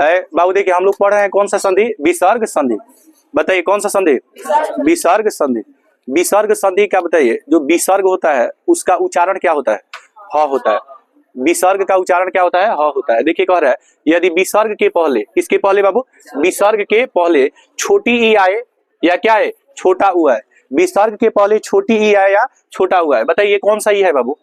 बाबू देखिए हम लोग पढ़ रहे हैं कौन सा संधि, विसर्ग संधि। बताइए कौन सा संधि, विसर्ग संधि। विसर्ग संधि क्या बताइए, जो विसर्ग होता है उसका उच्चारण क्या होता है, ह होता है। विसर्ग का उच्चारण क्या होता है, ह होता है। देखिए कह रहा है यदि विसर्ग के पहले, किसके पहले बाबू, विसर्ग के पहले छोटी ई आए या क्या है, छोटा ऊ आए। विसर्ग के पहले छोटी ई आए या छोटा ऊ आए। बताइए कौन सा ई है बाबू,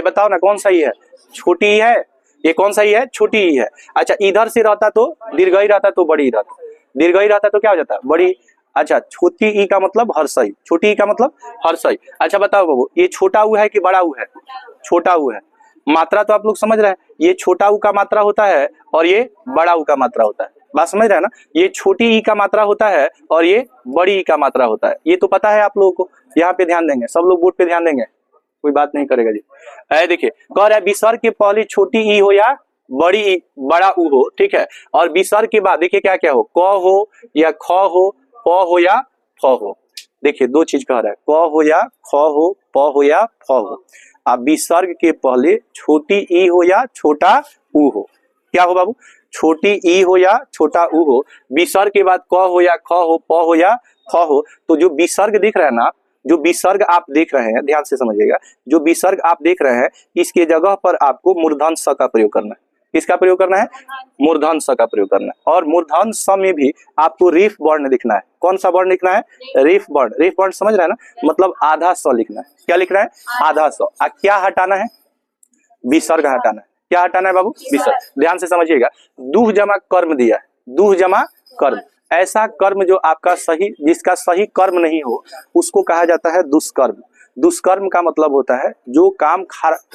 बताओ ना कौन सा ई है, छोटी ई है। ये कौन सा ई है, छोटी ई है। अच्छा इधर से रहता तो दीर्घई रहता तो बड़ी रहता, दीर्घई रहता तो क्या हो जाता, बड़ी। अच्छा छोटी ई का मतलब हर्षई, छोटी ई का मतलब हर्षई। अच्छा बताओ बाबू ये छोटा ऊ है कि बड़ा ऊ है, छोटा ऊ है। मात्रा तो आप लोग समझ रहे हैं, ये छोटा ऊ का मात्रा होता है और ये बड़ा ऊ का मात्रा होता है। बात समझ रहे हैं ना, ये छोटी ई का मात्रा होता है और ये बड़ी ई का मात्रा होता है। ये तो पता है आप लोगों को, यहाँ पे ध्यान देंगे सब लोग, बोर्ड पे ध्यान देंगे, कोई बात नहीं करेगा जी। देखिए कह रहा है विसर्ग के पहले छोटी ई हो या बड़ी ई, बड़ा ऊ हो, ठीक है। और विसर्ग के बाद देखिए क्या क्या हो, क हो या ख हो, प हो या फ हो। देखिए दो चीज कह रहा है, क हो या ख हो, प हो या फ हो। अब विसर्ग के पहले छोटी ई हो या छोटा ऊ हो, क्या हो बाबू, छोटी ई हो या छोटा ऊ हो। विसर्ग के बाद क हो या ख हो, प हो या फ हो। तो जो विसर्ग दिख रहा है ना, जो विसर्ग आप देख रहे हैं ध्यान से समझिएगा, जो विसर्ग आप देख रहे हैं इसके जगह पर आपको मूर्धन स का प्रयोग करना है। किसका प्रयोग करना है, मूर्धन स का प्रयोग करना है। और मूर्धन स में भी आपको रीफ वर्ण लिखना है। कौन सा वर्ण लिखना है, रीफ वर्ण। रीफ वर्ण समझ रहे हैं ना, मतलब आधा स लिखना है। क्या लिखना है, आधा स। क्या हटाना है, विसर्ग हटाना है। क्या हटाना है बाबू, विसर्ग। ध्यान से समझिएगा, दुह जमा कर्म दिया है, दुह जमा कर्म। ऐसा कर्म जो आपका सही, जिसका सही कर्म नहीं हो उसको कहा जाता है दुष्कर्म। दुष्कर्म का मतलब होता है जो काम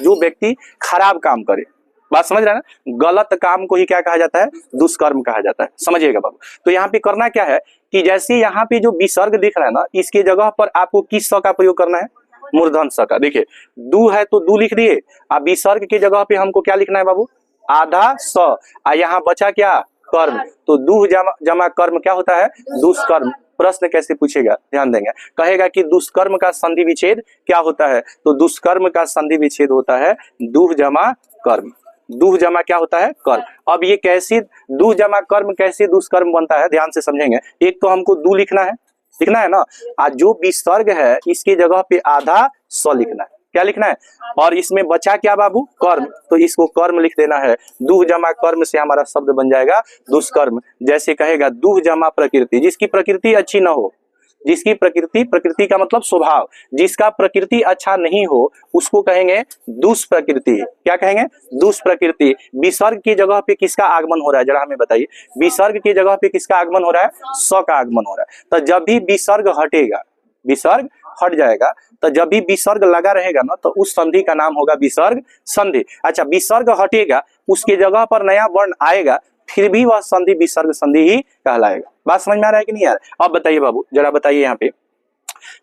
जो व्यक्ति खराब काम करे। बात समझ रहे हैं ना, गलत काम को ही क्या कहा जाता है, दुष्कर्म कहा जाता है। समझिएगा बाबू। तो यहाँ पे करना क्या है कि जैसे यहाँ पे जो विसर्ग दिख रहा है ना, इसके जगह पर आपको किस स का प्रयोग करना है, मूर्धन स का। देखिए दू है तो दू लिख दिए, अब विसर्ग की जगह पे हमको क्या लिखना है बाबू, आधा स। यहाँ बचा क्या, कर्म। तो दुह जमा कर्म क्या होता है, दुष्कर्म। प्रश्न कैसे पूछेगा, ध्यान देंगे। कहेगा कि दुष्कर्म का संधि विच्छेद क्या होता है, तो दुष्कर्म का संधि विच्छेद होता है दुह जमा कर्म। दुह जमा क्या होता है, कर्म। अब ये कैसे दुह जमा कर्म, कैसे दुष्कर्म बनता है, ध्यान से समझेंगे। एक तो हमको दू लिखना है ना, आज जो विसर्ग है इसके जगह पे आधा स लिखना है। क्या लिखना है, और इसमें बचा क्या बाबू, कर्म। तो इसको कर्म लिख देना है। दुह जमा कर्म से हमारा शब्द बन जाएगा दुष्कर्म। जैसे कहेगा दुह जमा प्रकृति, जिसकी प्रकृति अच्छी ना हो, जिसकी प्रकृति का मतलब स्वभाव, जिसका प्रकृति अच्छा नहीं हो उसको कहेंगे दुष्प्रकृति। क्या कहेंगे, दुष्प्रकृति। विसर्ग की जगह पे किसका आगमन हो रहा है, जरा हमें बताइए। विसर्ग की जगह पे किसका आगमन हो रहा है, स का आगमन हो रहा है। तो जब भी विसर्ग हटेगा, विसर्ग हट जाएगा, तो जब भी विसर्ग लगा रहेगा ना, तो उस संधि का नाम होगा विसर्ग संधि। अच्छा विसर्ग हटेगा, उसके जगह पर नया वर्ण आएगा, फिर भी वह संधि विसर्ग संधि ही कहलाएगा। बात समझ में आ रहा है कि नहीं यार। अब बताइए बाबू, जरा बताइए यहाँ पे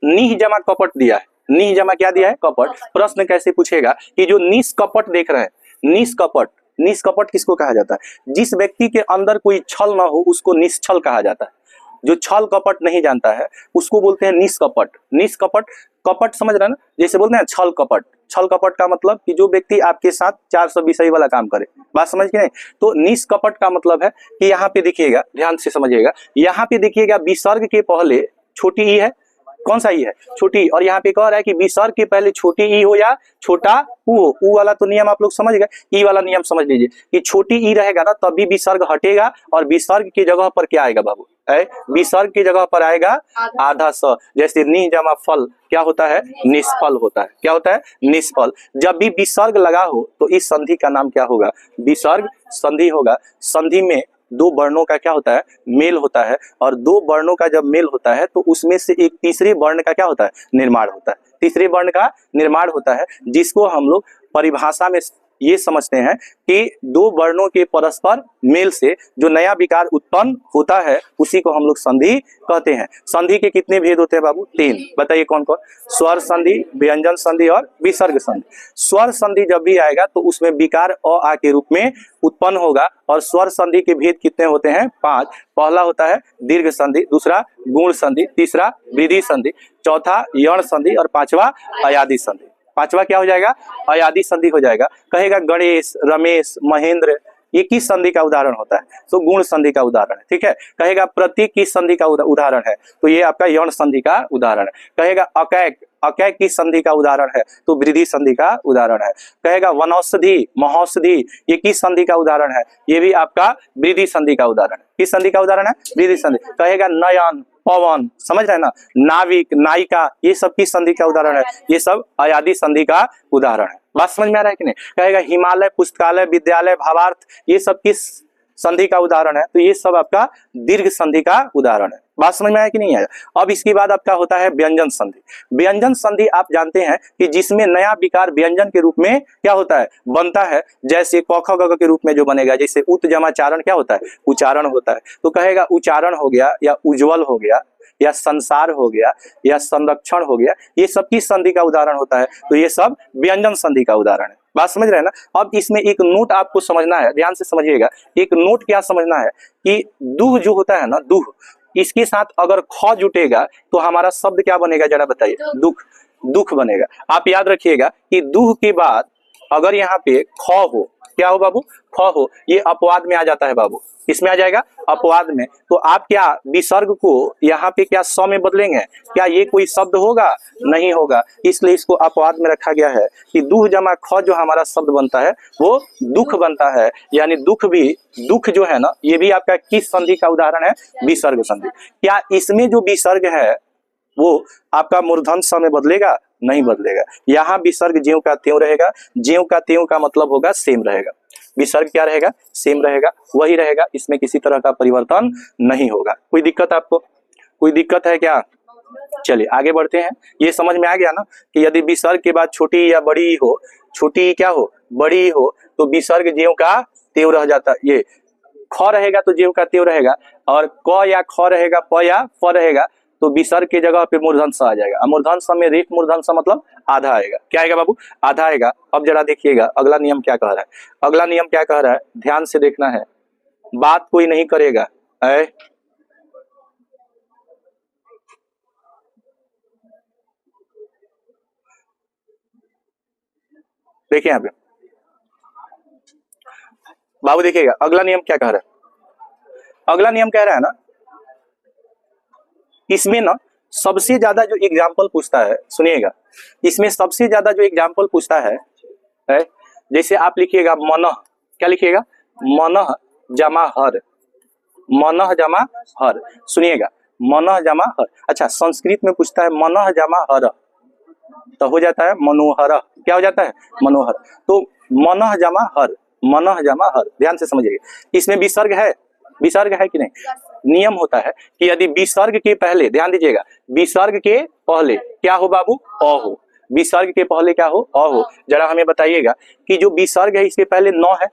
निह जमा कपट दिया है, निह जमा क्या दिया है, कपट। प्रश्न कैसे पूछेगा कि जो निष्कपट देख रहे हैं, निष्कपट, निष्कपट किसको कहा जाता है, जिस व्यक्ति के अंदर कोई छल ना हो उसको निश्छल कहा जाता है। जो छल कपट नहीं जानता है उसको बोलते हैं निष्कपट। निष्कपट, कपट समझ रहे हैं ना, जैसे बोलते हैं छल कपट। छल कपट का मतलब कि जो व्यक्ति आपके साथ 420 वाला काम करे। बात समझ के नहीं। तो निष्कपट का मतलब है कि यहाँ पे देखिएगा, ध्यान से समझिएगा, यहाँ पे देखिएगा विसर्ग के पहले छोटी ई है, कौन सा ई है, छोटी। और यहाँ पे कह रहा है कि विसर्ग के पहले छोटी ई हो या छोटा ऊ हो। ऊ वाला तो नियम आप लोग समझ गए, ई वाला नियम समझ लीजिए कि छोटी ई रहेगा ना तभी विसर्ग हटेगा, और विसर्ग की जगह पर क्या आएगा बाबू, विसर्ग की जगह पर आएगा आधा स। जैसे निह जमा फल क्या होता है, निष्फल होता है। क्या होता है, निष्फल। जब भी विसर्ग लगा हो तो इस संधि का नाम क्या होगा, विसर्ग संधि होगा। संधि में दो वर्णों का क्या होता है, मेल होता है, और दो वर्णों का जब मेल होता है तो उसमें से एक तीसरे वर्ण का क्या होता है, निर्माण होता है। तीसरे वर्ण का निर्माण होता है, जिसको हम लोग परिभाषा में ये समझते हैं कि दो वर्णों के परस्पर मेल से जो नया विकार उत्पन्न होता है उसी को हम लोग संधि कहते हैं। संधि के कितने भेद होते हैं बाबू, 3। बताइए कौन कौन, स्वर संधि, व्यंजन संधि और विसर्ग संधि। स्वर संधि जब भी आएगा तो उसमें विकार अ आ के रूप में उत्पन्न होगा। और स्वर संधि के भेद कितने होते हैं, 5। पहला होता है दीर्घ संधि, दूसरा गुण संधि, तीसरा वृद्धि संधि, चौथा यण संधि और पांचवा अयादि संधि। पांचवा क्या हो जाएगा, अयादि संधि हो जाएगा। कहेगा गणेश, रमेश, महेंद्र, ये किस संधि का उदाहरण होता है? तो गुण संधि का उदाहरण है। ठीक है, कहेगा प्रति किस संधि का उदाहरण है? तो ये आपका यौन संधि का उदाहरण है। कहेगा अकैक, अकैक किस संधि का उदाहरण है? तो वृद्धि संधि का उदाहरण है। कहेगा वनौषधि, महौषधि, ये किस संधि का उदाहरण है? ये भी आपका वृद्धि संधि का उदाहरण है। किस संधि का उदाहरण है? वृद्धि संधि। कहेगा नयन, पवन, समझ रहे हैं ना, नाविक, नायिका, ये सब किस संधि का उदाहरण है? ये सब अयादि संधि का उदाहरण है। बात समझ में आ रहा है कि नहीं? कहेगा हिमालय, पुस्तकालय, विद्यालय, भावार्थ, ये सब किस संधि का उदाहरण है? तो ये सब आपका दीर्घ संधि का उदाहरण है। बात समझ में आया कि नहीं आया? अब इसके बाद आपका होता है व्यंजन संधि। व्यंजन संधि आप जानते हैं कि जिसमें नया विकार व्यंजन के रूप में क्या होता है? बनता है। जैसे क ख ग घ के रूप में जो बनेगा, जैसे उत जमा चारण क्या होता है? उच्चारण होता है। तो कहेगा उच्चारण हो गया, या उज्जवल हो गया, या संसार हो गया, या संरक्षण हो गया, ये सब किस संधि का उदाहरण होता है? तो ये सब व्यंजन संधि का उदाहरण है। बात समझ रहे हैं ना? अब इसमें एक नोट आपको समझना है, ध्यान से समझिएगा। एक नोट क्या समझना है कि दुह जो होता है ना, दुह, इसके साथ अगर ख जुटेगा तो हमारा शब्द क्या बनेगा? जरा बताइए। दुख, दुख बनेगा। आप याद रखिएगा कि दुह के बाद अगर यहाँ पे ख हो, क्या हो बाबू? ख हो, ये अपवाद में आ जाता है बाबू। किसमें आ जाएगा? अपवाद में। तो आप क्या विसर्ग को यहाँ पे क्या स में बदलेंगे? क्या ये कोई शब्द होगा? नहीं होगा। इसलिए इसको अपवाद में रखा गया है कि दुह जमा ख जो हमारा शब्द बनता है वो दुख बनता है। यानी दुख भी, दुख जो है ना, ये भी आपका किस संधि का उदाहरण है? विसर्ग संधि। क्या इसमें जो विसर्ग है वो आपका मूर्धन स में बदलेगा? नहीं बदलेगा। यहाँ विसर्ग ज्यों का त्यों रहेगा। ज्यों का त्यों का मतलब होगा सेम रहेगा। विसर्ग क्या रहेगा? सेम रहेगा, वही रहेगा। इसमें किसी तरह का परिवर्तन नहीं होगा। कोई दिक्कत आपको? कोई दिक्कत है क्या? चलिए आगे बढ़ते हैं। ये समझ में आ गया ना कि यदि विसर्ग के बाद छोटी या बड़ी हो, छोटी क्या हो? बड़ी हो, तो विसर्ग ज्यों का त्यों रह जाता। ये ख रहेगा तो ज्यों का त्यों रहेगा, और क या ख रहेगा, प या फ रहेगा, तो विसर्ग की जगह पे मूर्धन स आ जाएगा। मूर्धन स में रेफ मूर्धन स मतलब आधा आएगा। क्या आएगा बाबू? आधा आएगा। अब जरा देखिएगा अगला नियम क्या कह रहा है। अगला नियम क्या कह रहा है? ध्यान से देखना है, बात कोई नहीं करेगा। देखिए यहाँ पे बाबू, देखिएगा अगला नियम क्या कह रहा है। अगला नियम कह रहा है ना, इसमें ना सबसे ज्यादा जो एग्जाम्पल पूछता है, सुनिएगा, इसमें सबसे ज्यादा जो एग्जाम्पल पूछता है, जैसे आप लिखिएगा मनः, क्या लिखिएगा? मनः जमा हर, मनः जमा हर। सुनिएगा, मनः जमा हर। अच्छा, संस्कृत में पूछता है मनः जमा हर, तो हो जाता है मनोहर। क्या हो जाता है? मनोहर। तो मनः जमा हर, मनः जमा हर, ध्यान से समझिएगा। इसमें विसर्ग है? विसर्ग है कि नहीं? नियम होता है कि यदि विसर्ग के पहले, ध्यान दीजिएगा, विसर्ग के पहले क्या हो बाबू? अ हो। विसर्ग के पहले क्या हो? अ हो। जरा हमें बताइएगा कि जो विसर्ग है इसके पहले न है,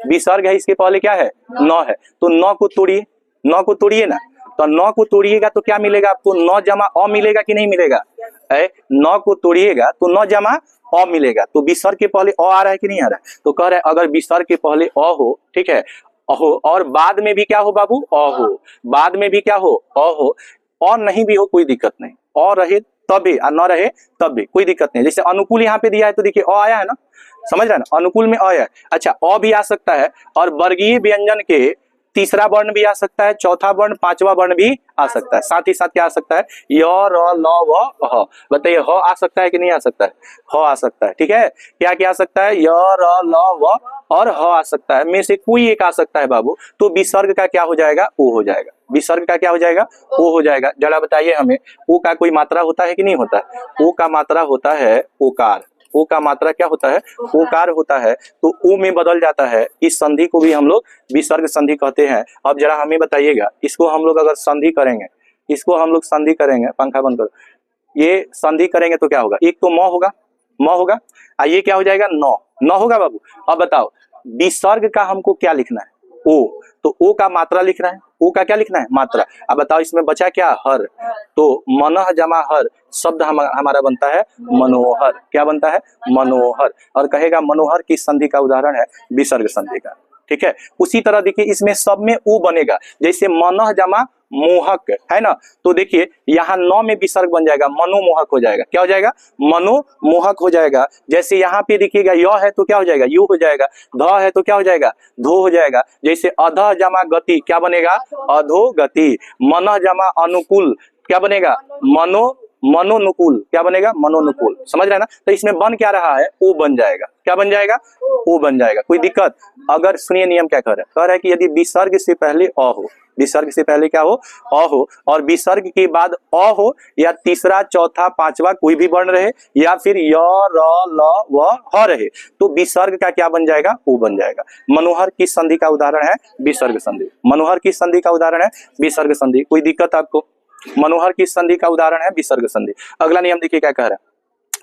विसर्ग है इसके पहले क्या है? न है। तो न को तोड़िए, न को तोड़िए ना, तो न को तोड़िएगा तो क्या मिलेगा आपको? न जमा अ मिलेगा कि नहीं मिलेगा? न को तोड़िएगा तो न जमा अ मिलेगा। तो विसर्ग के पहले अ आ रहा है कि नहीं आ रहा है? तो कह रहा है अगर विसर्ग के पहले अ हो, ठीक है, अहो, और बाद में भी क्या हो बाबू? अ हो। बाद में भी क्या हो? अ हो। और नहीं भी हो कोई दिक्कत नहीं, और रहे तब भी और न रहे तब भी कोई दिक्कत नहीं। जैसे अनुकूल यहाँ पे दिया है तो देखिए अ आया है ना, समझ रहे हैं ना? अनुकूल में अ है। अच्छा, अ भी आ सकता है, और वर्गीय व्यंजन के तीसरा वर्ण भी आ सकता है, चौथा वर्ण, पांचवा वर्ण भी आ सकता है। साथ ही साथ क्या आ सकता है? य, र, ल, व, ह। बताइए, ह आ सकता है कि नहीं आ सकता है? ह आ सकता है। ठीक है, क्या क्या आ सकता है? य, र, ल, व और ह आ सकता है। में से कोई एक आ सकता है बाबू। तो विसर्ग का क्या हो जाएगा? ओ हो जाएगा। विसर्ग का क्या हो जाएगा? ओ हो जाएगा। जरा बताइए हमें, ओ का कोई मात्रा होता है कि नहीं होता है? ओ का मात्रा होता है ओकार। ओ का मात्रा क्या होता है? ओकार होता है। तो ओ में बदल जाता है। इस संधि को भी हम लोग विसर्ग संधि कहते हैं। अब जरा हमें बताइएगा, इसको हम लोग अगर संधि करेंगे, इसको हम लोग संधि करेंगे, पंखा बंद करो, ये संधि करेंगे तो क्या होगा? एक तो म होगा, म होगा, ये क्या हो जाएगा? न, न होगा बाबू। अब बताओ, विसर्ग का हमको क्या लिखना है? ओ। तो ओ का मात्रा लिखना है। ओ का क्या लिखना है? मात्रा। अब बताओ इसमें बचा क्या? हर। तो मनः जमा हर शब्द हमारा बनता है मनोहर। क्या बनता है? मनोहर। और कहेगा मनोहर किस संधि का उदाहरण है? विसर्ग संधि का। ठीक है। उसी तरह देखिए इसमें सब में उ बनेगा, जैसे मनः जमा मोहक है ना, तो देखिए यहाँ न में विसर्ग बन जाएगा, मनोमोहक हो जाएगा। क्या हो जाएगा? मनोमोहक हो जाएगा। जैसे यहाँ पे देखिएगा य है तो क्या हो जाएगा? यू हो जाएगा। ध है तो क्या हो जाएगा? धो हो जाएगा। जैसे अध जमा गति क्या बनेगा? अधोगति। मनः जमा अनुकूल क्या बनेगा? मनोनुकूल क्या बनेगा? मनोनुकूल। समझ रहे हैं ना? तो इसमें बन क्या रहा है? ओ बन जाएगा। क्या बन जाएगा? ओ बन जाएगा। कोई दिक्कत? अगर सुनिए नियम क्या कह रहा है, कह रहा है कि यदि विसर्ग से पहले अ हो, विसर्ग से पहले क्या हो? अ हो, और विसर्ग के बाद अ हो, या तीसरा चौथा पांचवा कोई भी वर्ण रहे, या फिर य र ल व ह रहे, तो विसर्ग का क्या बन जाएगा? ओ बन जाएगा। मनोहर किस संधि का उदाहरण है? विसर्ग संधि। मनोहर किस संधि का उदाहरण है? विसर्ग संधि। कोई दिक्कत आपको? मनोहर किस संधि का उदाहरण है? विसर्ग संधि। अगला नियम देखिए क्या कह रहा है।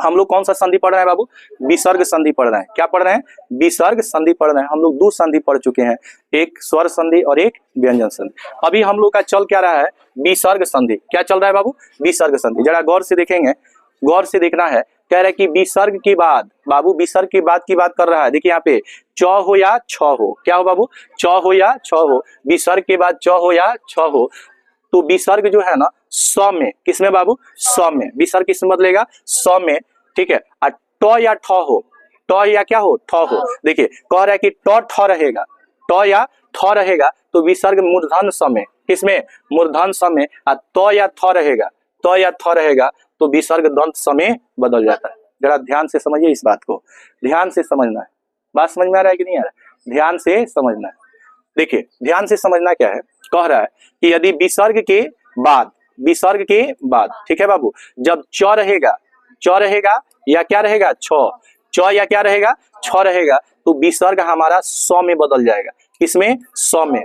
हम लोग कौन सा संधि पढ़ रहे हैं बाबू? विसर्ग संधि पढ़ रहे हैं। क्या पढ़ रहे हैं? विसर्ग संधि पढ़ रहे हैं। हम लोग दो संधि पढ़ चुके हैं, एक स्वर संधि और एक व्यंजन संधि। अभी हम लोग का चल क्या रहा है? विसर्ग संधि। क्या चल रहा है बाबू? विसर्ग संधि। जरा गौर से देखेंगे, गौर से देखना है। कह रहे कि विसर्ग के बाद, बाबू विसर्ग के बाद की बात कर रहा है। देखिए यहाँ पे च हो या छ हो, क्या हो बाबू? च हो या छ हो, विसर्ग के बाद च हो या छ हो, तो विसर्ग जो है ना स में, किसमें बाबू? स में। विसर्ग किसमें बदलेगा? स में, ठीक है। और ट या ठ हो, ट या क्या हो? ठ हो। देखिए कह रहा है कि ट ठ रहेगा, ट या ठ रहेगा तो विसर्ग मूर्धन स में, किसमें? मूर्धन स में। और त या थ रहेगा, त या थ रहेगा तो विसर्ग दंत स में बदल जाता है। जरा ध्यान से समझिए इस बात को, ध्यान से समझना है। बात समझ में आ रहा है कि नहीं आ रहा है? ध्यान से समझना है। देखिए ध्यान से समझना क्या है, कह रहा है कि यदि विसर्ग के बाद, विसर्ग के बाद, ठीक है बाबू, जब च रहेगा, च रहेगा या क्या रहेगा? छ, च या क्या रहेगा? छ रहेगा, तो विसर्ग हमारा स में बदल जाएगा। किसमें? स में।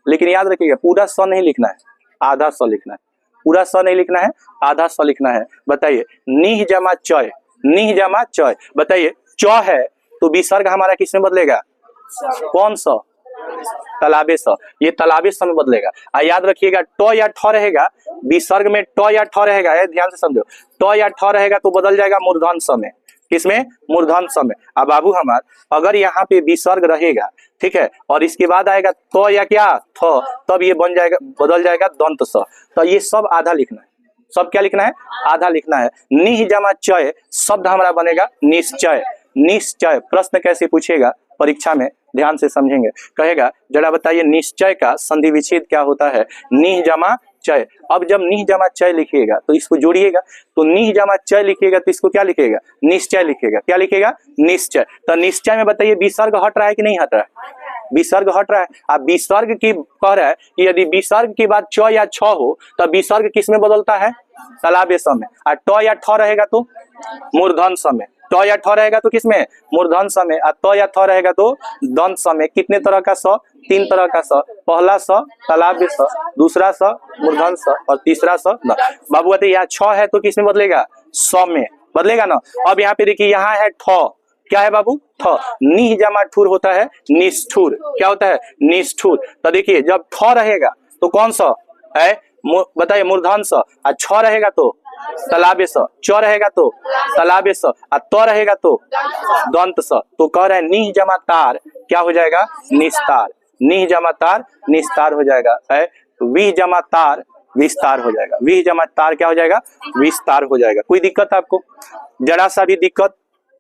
लेकिन याद रखिएगा पूरा स नहीं लिखना है, आधा स लिखना है। पूरा स नहीं लिखना है, आधा स लिखना है। बताइए निह जमा चय, निह जमा चय, बताइए च है तो विसर्ग हमारा किसमें बदलेगा? कौन सा? तालाबे स। ये तालाबे स में बदलेगा। याद रखिएगा ट या ठ रहेगा, विसर्ग में ट या ठ रहेगा, ध्यान से समझो, ट या ठ रहेगा तो बदल जाएगा मूर्धन स में। किसमें? मूर्धन स में। अब बाबू हमार अगर यहाँ पे विसर्ग रहेगा, ठीक है, और इसके बाद आएगा तो या क्या? थ, तब ये बन जाएगा, बदल जाएगा दंत स। तो ये सब आधा लिखना है। सब क्या लिखना है? आधा लिखना है। निह जमा चय शब्द हमारा बनेगा निश्चय। निश्चय प्रश्न कैसे पूछेगा परीक्षा में, ध्यान से समझेंगे। कहेगा जरा बताइए निश्चय का संधि विच्छेद क्या होता है? निह जमा चय। अब जब निह जमा चय लिखिएगा तो इसको जोड़िएगा, तो निह जमा चय लिखिएगा तो इसको क्या लिखेगा? निश्चय लिखेगा। क्या लिखेगा? निश्चय। तो निश्चय में बताइए विसर्ग हट रहा है कि नहीं हट रहा है? विसर्ग हट रहा है। अब विसर्ग की कह रहा है कि यदि विसर्ग के बाद च या छ हो तो विसर्ग किस में बदलता है? तालाबे स में। और ट या ठ रहेगा तो मूर्धन स में। ट या ठ रहेगा तो किसमें? मूर्धन स में। और त या थ रहेगा तो दंत स में। कितने तरह का स? तीन तरह का स। पहला स तालाबे स, दूसरा स मूर्धन स, और तीसरा स द। बाबू कहते यहाँ छ है तो किसमें बदलेगा? स में बदलेगा ना। अब यहाँ पे देखिए यहाँ है ठ, क्या है बाबू? ठ। निह जमा ठुर होता है निष्ठुर। क्या होता है? निष्ठुर। तो देखिए जब ठ रहेगा तो कौन सा है? बताइए मूर्धन स। और छ रहेगा तो तालाबे स, च रहेगा तो तालाबे स, और त रहेगा तो दंत स। तो कह रहे हैं निह जमा तार क्या हो जाएगा? निस्तार। निह जमा तार निस्तार हो जाएगा। है विह जमा तार विस्तार हो जाएगा। विह जमा तार क्या हो जाएगा? विस्तार हो जाएगा। कोई दिक्कत आपको? जरा सा भी दिक्कत,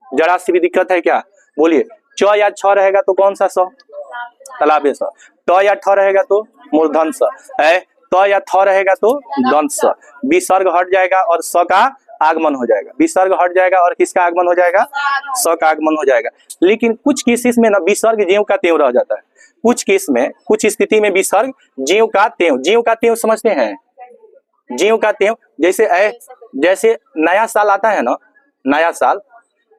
जरा सी भी दिक्कत है क्या? बोलिए। च या छ रहेगा तो कौन सा स? तालाबे स। ट या ठ रहेगा तो मूर्धन स। है त या थ रहेगा तो दंत स। विसर्ग हट जाएगा और स का आगमन हो जाएगा। विसर्ग हट जाएगा और किसका आगमन हो जाएगा? स का आगमन हो जाएगा। लेकिन कुछ केसेस में ना विसर्ग ज्यों का त्यों रह जाता है। कुछ केस में, कुछ स्थिति में विसर्ग ज्यों का त्यों। ज्यों का त्यों समझते हैं? ज्यों का त्यों जैसे जैसे नया साल आता है ना, नया साल,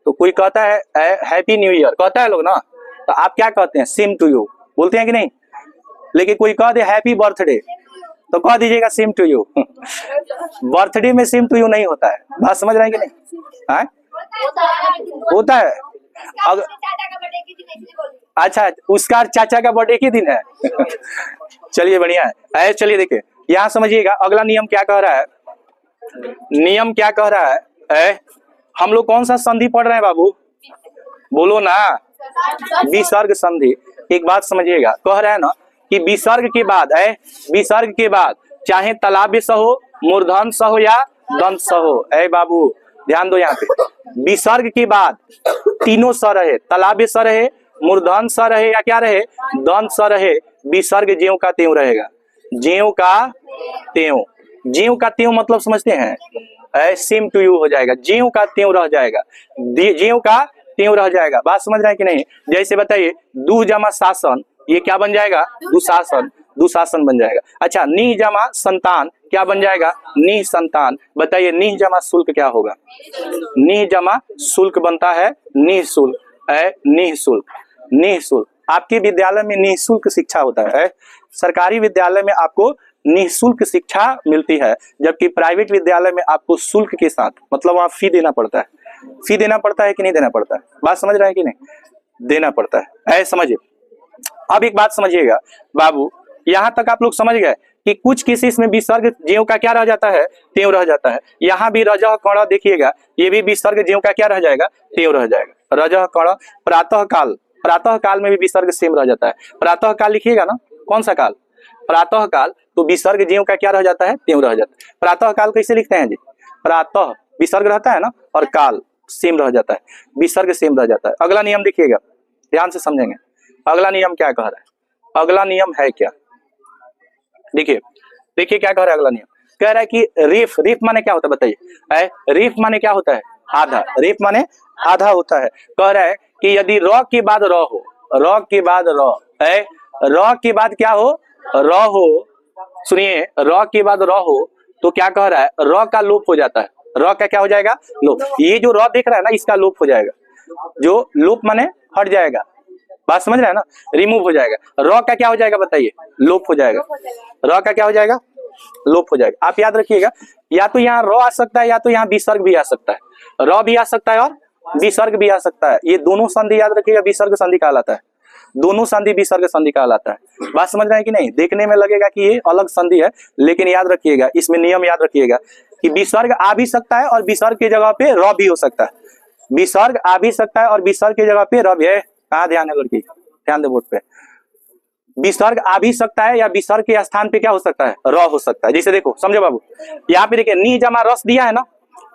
तो कोई कहता है हैप्पी न्यू ईयर, कहता है लोग ना, तो आप क्या कहते हैं? सेम टू यू बोलते हैं कि नहीं? लेकिन कोई कह दे हैप्पी बर्थडे तो कह दीजिएगा सेम टू यू। बर्थडे में सेम टू यू नहीं होता है। बात समझ रहे हैं कि नहीं? हाँ? होता है। अगर अच्छा उसका चाचा का बर्थडे के दिन है। चलिए बढ़िया है। चलिए देखिए यहाँ समझिएगा अगला नियम क्या कह रहा है। नियम क्या कह रहा है? हम लोग कौन सा संधि पढ़ रहे हैं बाबू? बोलो ना। विसर्ग संधि। एक बात समझिएगा, कह रहा है ना कि विसर्ग के बाद विसर्ग के बाद चाहे तालाब्य स हो, मूर्धन स हो या दंत स हो। बाबू ध्यान दो, यहाँ पे विसर्ग के बाद तीनों स रहे, तालाब्य स रहे, मूर्धन स रहे या क्या रहे, दंत स रहे, विसर्ग ज्यों का त्यों रहेगा। ज्यों का त्यों, ज्यों का त्यों मतलब समझते हैं, सेम टू यू हो जाएगा, ज्यों का त्यों रह जाएगा, ज्यों का त्यों रह जाएगा। बात समझ रहे हैं कि नहीं? जैसे बताइए दुह जमा शासन, ये क्या बन जाएगा, दुशासन, दुशासन बन जाएगा। अच्छा, निह जमा संतान क्या बन जाएगा, निह संतान। बताइए निह जमा शुल्क क्या होगा, निह जमा शुल्क बनता है निःशुल्क, निःशुल्क, निःशुल्क। आपके विद्यालय में निःशुल्क शिक्षा होता है, सरकारी विद्यालय में आपको निःशुल्क शिक्षा मिलती है, जबकि प्राइवेट विद्यालय में आपको शुल्क के साथ, मतलब वहां फी देना पड़ता है। फी देना पड़ता है कि नहीं देना पड़ता है? बात समझ रहे हैं कि नहीं? देना पड़ता है, ऐसे समझिए। अब एक बात समझिएगा बाबू, यहां तक आप लोग समझ गए कि कुछ केसेस इसमें विसर्ग ज्यों का क्या रह जाता है, त्यों रह जाता है। यहाँ भी रजह कण देखिएगा, ये भी विसर्ग ज्यों का क्या रह जाएगा, त्यों रह जाएगा। रजह कण, प्रातः काल, प्रातः काल में भी विसर्ग सेम रह जाता है। प्रातः काल लिखिएगा ना, कौन सा काल, प्रातः काल, तो विसर्ग ज्यों का क्या रह जाता है, त्यों रह जाता है। प्रातः काल कैसे लिखते हैं जी, प्रातः विसर्ग रहता है ना, और काल सेम रह जाता है, विसर्ग सेम रह जाता है। अगला नियम देखिएगा, ध्यान से समझेंगे। अगला नियम क्या कह रहा है, अगला नियम है क्या, देखिए देखिए क्या कह रहा है अगला नियम। कह रहा है कि रेफ, रेफ माने क्या होता है बताइए, रेफ माने क्या होता है, आधा, रेफ माने आधा होता है। कह रहा है कि यदि र के बाद र हो, र के बाद र के बाद क्या हो, र हो, सुनिए, र के बाद र हो तो क्या कह रहा है, र का लोप हो जाता है। र का क्या हो जाएगा, लोप। ये जो र देख रहा है ना, इसका लोप हो जाएगा, जो लोप माने हट जाएगा। बात समझ रहे हैं ना, रिमूव हो जाएगा। र का क्या हो जाएगा बताइए, लोप हो जाएगा। र का क्या हो जाएगा, लोप हो जाएगा। आप याद रखिएगा, या तो यहाँ र आ सकता है, या तो यहाँ विसर्ग भी आ सकता है। र भी आ सकता है और विसर्ग भी आ सकता है। ये दोनों संधि याद रखिएगा, विसर्ग संधि कहलाता है। दोनों संधि विसर्ग संधि कहलाता है। बात समझ रहे हैं कि नहीं? देखने में लगेगा कि ये अलग संधि है, लेकिन याद रखिएगा, इसमें नियम याद रखिएगा कि विसर्ग आ भी सकता है और विसर्ग की जगह पे र भी हो सकता है। विसर्ग आ भी सकता है और विसर्ग की जगह पे र भी है। कहाँ ध्यान है लड़की, ध्यान दे बोर्ड पे। विसर्ग आ भी सकता है या विसर्ग के स्थान पे क्या हो सकता है, र हो सकता है। जैसे देखो, समझो बाबू, यहाँ पे देखिए निह जमा रस दिया है ना,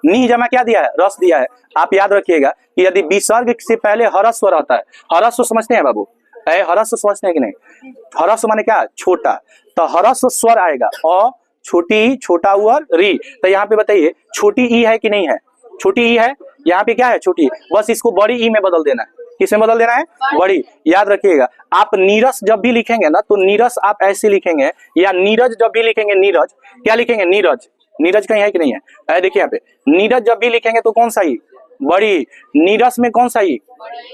निह जमा क्या दिया है, रस दिया है। आप याद रखिएगा कि यदि विसर्ग से पहले हरस्व रहता है, हरस्व समझते हैं बाबू, हरस्व समझते हैं कि नहीं? हरस्व माने क्या, छोटा, तो हरस्व स्वर आएगा, अ छोटी, छोटा उ री। तो यहाँ पे बताइए छोटी ई है कि नहीं है, छोटी ई है, यहाँ पे क्या है, छोटी। बस इसको बड़ी ई में बदल देना है। किसमें बदल देना है, बड़ी। याद रखिएगा, आप नीरस जब भी लिखेंगे ना, तो नीरस आप ऐसे लिखेंगे, या नीरज जब भी लिखेंगे, नीरज क्या लिखेंगे, नीरज, नीरज कहीं है कि नहीं है? देखिए यहाँ पे नीरज जब भी लिखेंगे तो कौन सा ई, बड़ी। नीरस में कौन सा ई,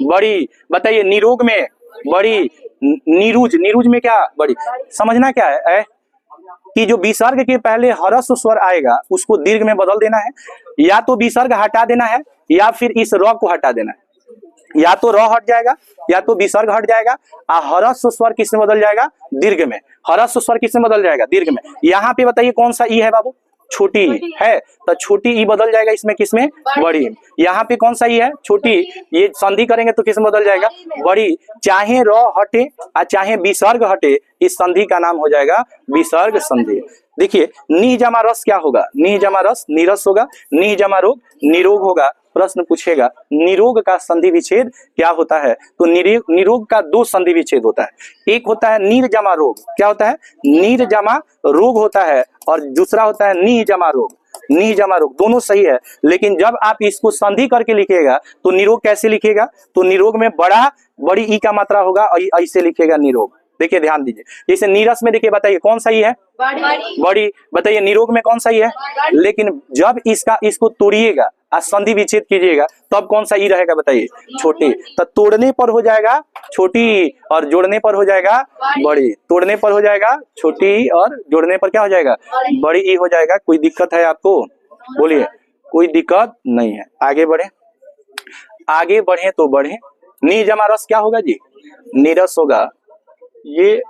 बड़ी। बताइए निरोग में बड़ी, नीरुज, नीरुज में क्या, बड़ी। समझना क्या है, कि जो विसर्ग के पहले हरस्व स्वर आएगा उसको दीर्घ में बदल देना है, या तो विसर्ग हटा देना है, या फिर इस र को हटा देना है। या तो र हट जाएगा, या तो विसर्ग हट जाएगा, हरस्व स्वर किसमें बदल जाएगा, दीर्घ में। हरस्व स्वर किसमें बदल जाएगा, दीर्घ में। यहाँ पे बताइए कौन सा ई है बाबू, छोटी है, तो छोटी ई बदल जाएगा इसमें, किसमें, बड़ी। यहाँ पे कौन सा ई है, छोटी, ये संधि करेंगे तो किसमें बदल जाएगा, बड़ी। चाहे र हटे और चाहे विसर्ग हटे, इस संधि का नाम हो जाएगा विसर्ग संधि। देखिए निह जमा रस क्या होगा, निह जमा रस नीरस होगा, निह जमा रोग निरोग होगा। प्रश्न पूछेगा निरोग का संधि विच्छेद क्या होता है, तो निरोग का दो संधि विच्छेद होता है। एक होता है नीर जमा रोग, क्या होता है, नीर जमा रोग होता है, और दूसरा होता है निह जमा रोग। निह जमा रोग दोनों सही है, लेकिन जब आप इसको संधि करके लिखिएगा तो निरोग कैसे लिखिएगा, तो निरोग में बड़ी ई का मात्रा होगा, ऐसे लिखिएगा निरोग। देखिए ध्यान दीजिए, जैसे नीरस में देखिए, बताइए कौन सा ही है, बड़ी। बताइए निरोग में कौन सा ही है, लेकिन जब इसको तोड़िएगा और संधि विच्छेद कीजिएगा तब कौन सा ई रहेगा बताइए, छोटी। तो तोड़ने पर हो जाएगा छोटी और जोड़ने पर हो जाएगा बड़ी। तोड़ने पर हो जाएगा छोटी और जोड़ने पर क्या हो जाएगा, बड़ी ई हो जाएगा। कोई दिक्कत है आपको, बोलिए, कोई दिक्कत नहीं है। आगे बढ़े, आगे बढ़े तो बढ़े। निह जमा रस क्या होगा जी, नीरस होगा। ये